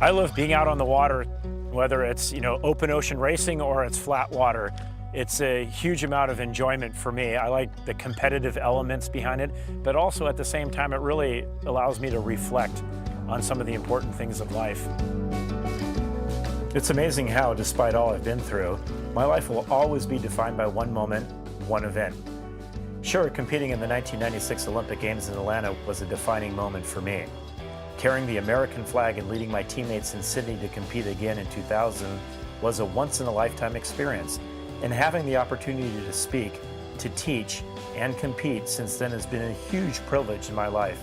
I love being out on the water, whether it's, open ocean racing or it's flat water. It's a huge amount of enjoyment for me. I like the competitive elements behind it, but also at the same time, it really allows me to reflect on some of the important things of life. It's amazing how, despite all I've been through, my life will always be defined by one moment, one event. Sure, competing in the 1996 Olympic Games in Atlanta was a defining moment for me. Carrying the American flag and leading my teammates in Sydney to compete again in 2000 was a once-in-a-lifetime experience. And having the opportunity to speak, to teach, and compete since then has been a huge privilege in my life.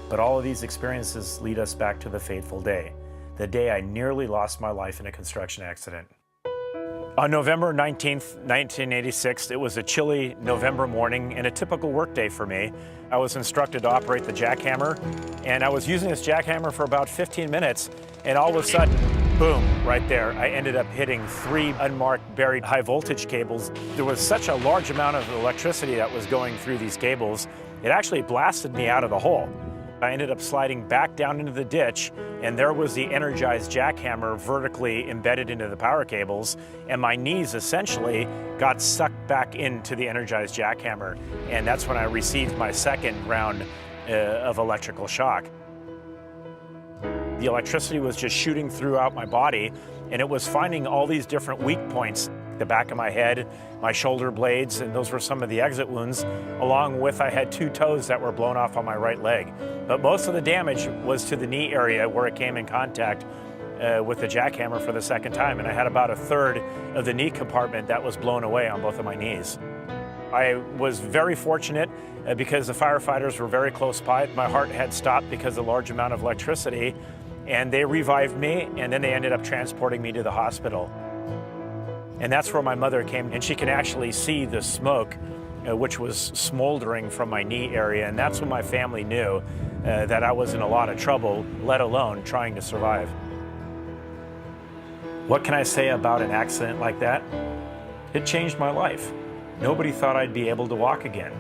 But all of these experiences lead us back to the fateful day, the day I nearly lost my life in a construction accident. On November 19th, 1986, it was a chilly November morning and a typical workday for me. I was instructed to operate the jackhammer, and I was using this jackhammer for about 15 minutes, and all of a sudden, boom, right there, I ended up hitting 3 unmarked buried high voltage cables. There was such a large amount of electricity that was going through these cables, it actually blasted me out of the hole. I ended up sliding back down into the ditch, and there was the energized jackhammer vertically embedded into the power cables, and my knees essentially got sucked back into the energized jackhammer, and that's when I received my second round of electrical shock. The electricity was just shooting throughout my body, and it was finding all these different weak points, the back of my head, my shoulder blades, and those were some of the exit wounds, along with I had 2 toes that were blown off on my right leg. But most of the damage was to the knee area where it came in contact with the jackhammer for the second time, and I had about 1/3 of the knee compartment that was blown away on both of my knees. I was very fortunate because the firefighters were very close by. My heart had stopped because of the large amount of electricity, and they revived me, and then they ended up transporting me to the hospital. And that's where my mother came, and she could actually see the smoke, which was smoldering from my knee area, and that's when my family knew that I was in a lot of trouble, let alone trying to survive. What can I say about an accident like that? It changed my life. Nobody thought I'd be able to walk again.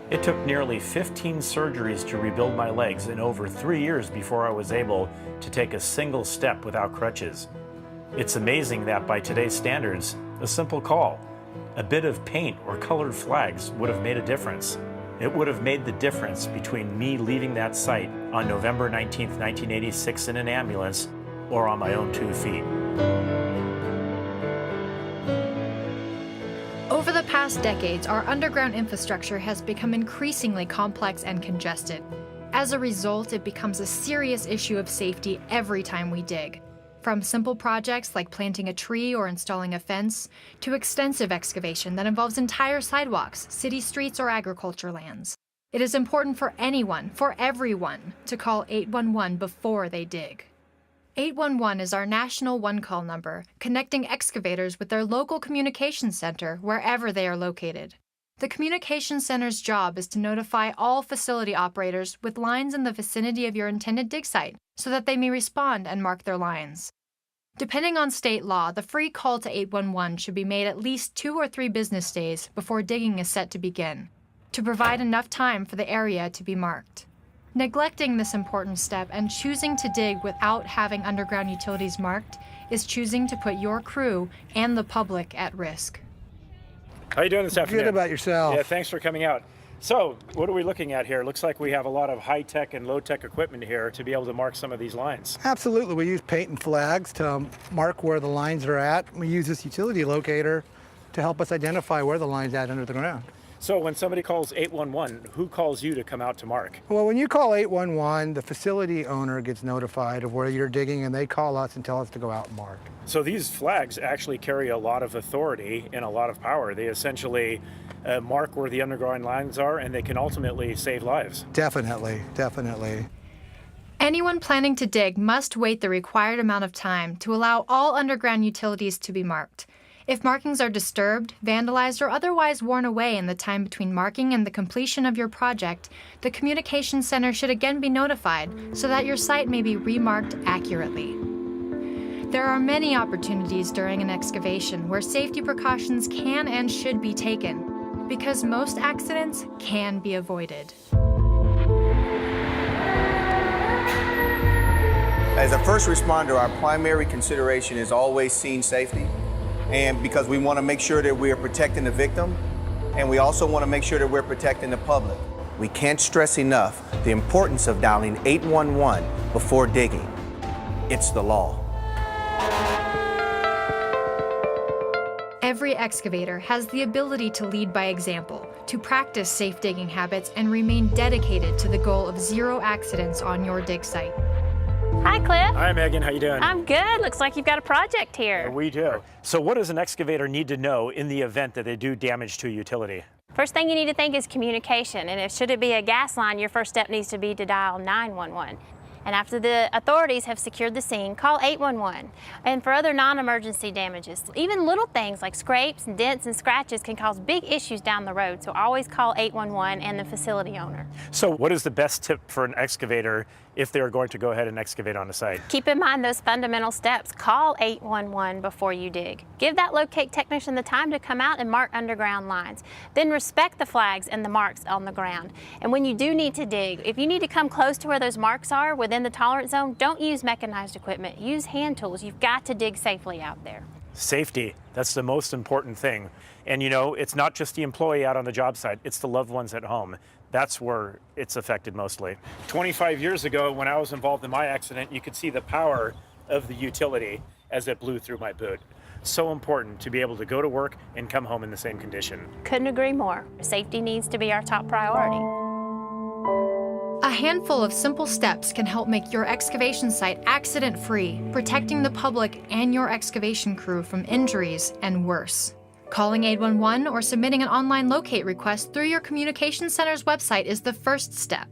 It took nearly 15 surgeries to rebuild my legs and over 3 years before I was able to take a single step without crutches. It's amazing that by today's standards, a simple call, a bit of paint or colored flags would have made a difference. It would have made the difference between me leaving that site on November 19th, 1986 in an ambulance or on my own 2 feet. Over the past decades, our underground infrastructure has become increasingly complex and congested. As a result, it becomes a serious issue of safety every time we dig. From simple projects like planting a tree or installing a fence, to extensive excavation that involves entire sidewalks, city streets, or agriculture lands. It is important for anyone, for everyone, to call 811 before they dig. 811 is our national one-call number, connecting excavators with their local communications center wherever they are located. The communications center's job is to notify all facility operators with lines in the vicinity of your intended dig site so that they may respond and mark their lines. Depending on state law, the free call to 811 should be made at least 2 or 3 business days before digging is set to begin, to provide enough time for the area to be marked. Neglecting this important step and choosing to dig without having underground utilities marked is choosing to put your crew and the public at risk. How are you doing this afternoon? Good. About yourself? Yeah, thanks for coming out. So, what are we looking at here? Looks like we have a lot of high-tech and low-tech equipment here to be able to mark some of these lines. Absolutely. We use paint and flags to mark where the lines are at. We use this utility locator to help us identify where the line's at under the ground. So when somebody calls 811, who calls you to come out to mark? Well, when you call 811, the facility owner gets notified of where you're digging, and they call us and tell us to go out and mark. So these flags actually carry a lot of authority and a lot of power. They essentially mark where the underground lines are, and they can ultimately save lives. Definitely, definitely. Anyone planning to dig must wait the required amount of time to allow all underground utilities to be marked. If markings are disturbed, vandalized, or otherwise worn away in the time between marking and the completion of your project, the Communications Center should again be notified so that your site may be remarked accurately. There are many opportunities during an excavation where safety precautions can and should be taken, because most accidents can be avoided. As a first responder, our primary consideration is always scene safety, and because we want to make sure that we are protecting the victim, and we also want to make sure that we're protecting the public. We can't stress enough the importance of dialing 811 before digging. It's the law. Every excavator has the ability to lead by example, to practice safe digging habits, and remain dedicated to the goal of zero accidents on your dig site. Hi, Cliff. Hi, Megan. How you doing? I'm good. Looks like you've got a project here. We do. So what does an excavator need to know in the event that they do damage to a utility? First thing you need to think is communication, and should it be a gas line, your first step needs to be to dial 911. And after the authorities have secured the scene, call 811. And for other non-emergency damages, even little things like scrapes and dents and scratches can cause big issues down the road, so always call 811 and the facility owner. So what is the best tip for an excavator if they're going to go ahead and excavate on a site? Keep in mind those fundamental steps. Call 811 before you dig. Give that locate technician the time to come out and mark underground lines. Then respect the flags and the marks on the ground. And when you do need to dig, if you need to come close to where those marks are within the tolerance zone, don't use mechanized equipment. Use hand tools. You've got to dig safely out there. Safety, that's the most important thing. And you know, it's not just the employee out on the job site, it's the loved ones at home. That's where it's affected mostly. 25 years ago, when I was involved in my accident, you could see the power of the utility as it blew through my boot. So important to be able to go to work and come home in the same condition. Couldn't agree more. Safety needs to be our top priority. A handful of simple steps can help make your excavation site accident-free, protecting the public and your excavation crew from injuries and worse. Calling 811 or submitting an online locate request through your communication center's website is the first step.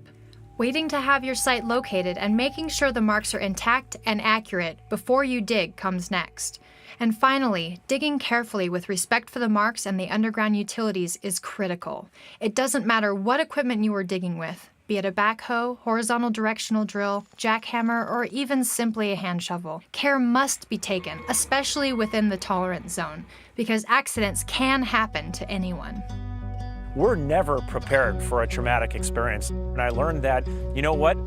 Waiting to have your site located and making sure the marks are intact and accurate before you dig comes next. And finally, digging carefully with respect for the marks and the underground utilities is critical. It doesn't matter what equipment you are digging with, be it a backhoe, horizontal directional drill, jackhammer, or even simply a hand shovel. Care must be taken, especially within the tolerance zone, because accidents can happen to anyone. We're never prepared for a traumatic experience. And I learned that, you know what?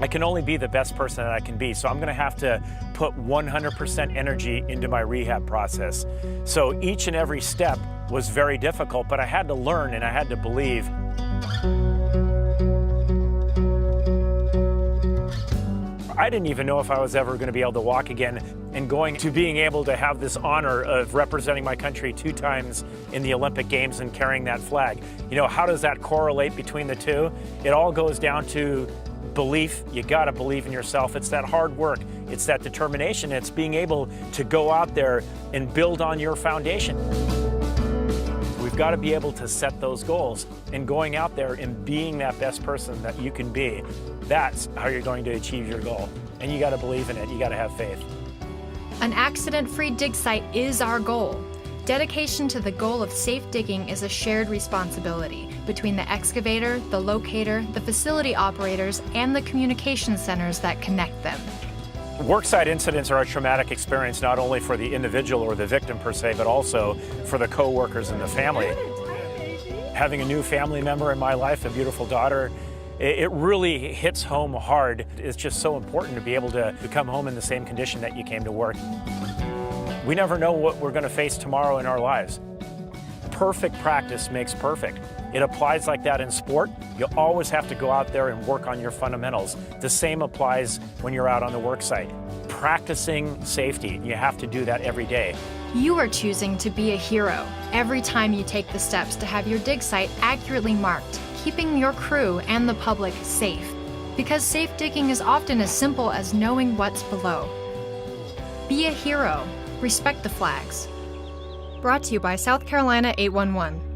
I can only be the best person that I can be, so I'm gonna have to put 100% energy into my rehab process. So each and every step was very difficult, but I had to learn and I had to believe. I didn't even know if I was ever going to be able to walk again, and going to being able to have this honor of representing my country 2 times in the Olympic Games and carrying that flag. You know, how does that correlate between the two? It all goes down to belief. You got to believe in yourself. It's that hard work. It's that determination. It's being able to go out there and build on your foundation. We've got to be able to set those goals, and going out there and being that best person that you can be. That's how you're going to achieve your goal. And you got to believe in it. You got to have faith. An accident-free dig site is our goal. Dedication to the goal of safe digging is a shared responsibility between the excavator, the locator, the facility operators, and the communication centers that connect them. Worksite incidents are a traumatic experience not only for the individual or the victim per se, but also for the co-workers and the family. Having a new family member in my life, a beautiful daughter, it really hits home hard. It's just so important to be able to come home in the same condition that you came to work. We never know what we're going to face tomorrow in our lives. Perfect practice makes perfect. It applies like that in sport. You always have to go out there and work on your fundamentals. The same applies when you're out on the work site. Practicing safety, you have to do that every day. You are choosing to be a hero every time you take the steps to have your dig site accurately marked, keeping your crew and the public safe. Because safe digging is often as simple as knowing what's below. Be a hero. Respect the flags. Brought to you by South Carolina 811.